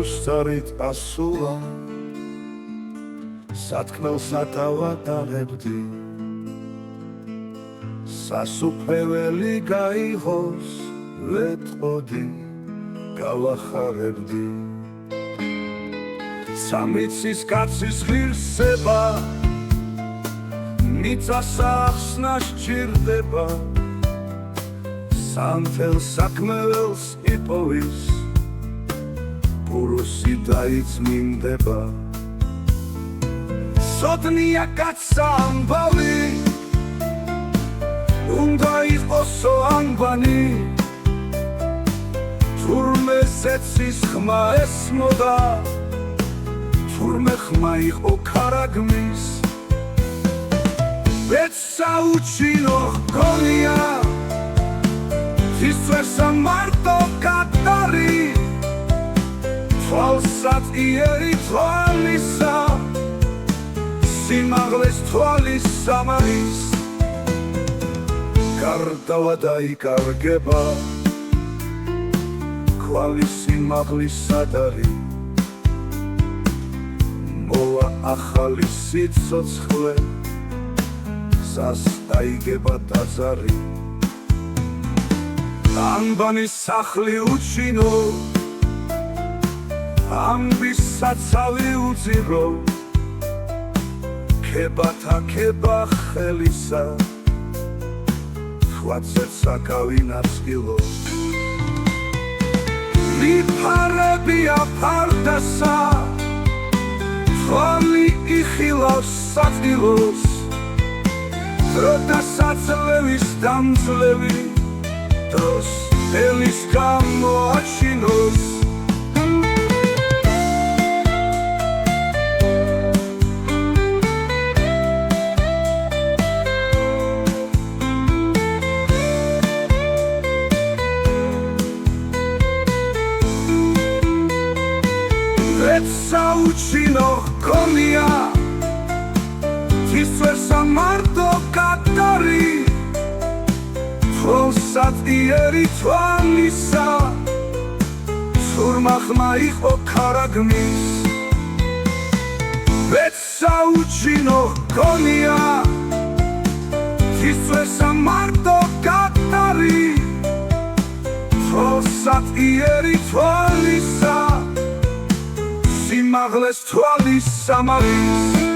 რუსტარით ასულა სათქმელს ათავადაღებდი სასუფეველი გაიღოს ვეტყოდი გავახარებდი სამიცის კაცის ღირსება მიწასა ახსნა სჭირდება სანთელ საქმეველს იპოვის პურუსი დაიწმინდება სოდნია კაცსა ამბავი უნდა იყოსო ანბანი თურმე ზეცის ხმა ესმოდა თურმე ხმა იყო ქარაგმის ვეცსაუჩინო ჰგონია თისვესა მარტო კატარი თვალსად იერი თვალისა სიმაღლეს თვალის სამარის გარდავა დაიკარგება ქვალის სიმაღლის სადარი მოვა ახალი სიცოცხლე გზას დაიგება ტაძარი ანბანის სახლი უჩინო ამბის საცავი უძირო ქებათა ქება ხელისა ხვაცებს საკავინაცკილო მიფარებია ფარდასა თვალი იხილავს საწყილოს დრო და საწლევის დამძლევი დროს ელის გამოაჩინოს ვეცსაუჩინო ჰგონია თისვესა მარტო კატარი თვალსად იერი თვალისა თურმა ხმა იყო ქარაგმის ვეცსაუჩინო ჰგონია თისვესა მარტო კატარი თვალსად იერი თვალისა სიმაღლეს თვალის სამარის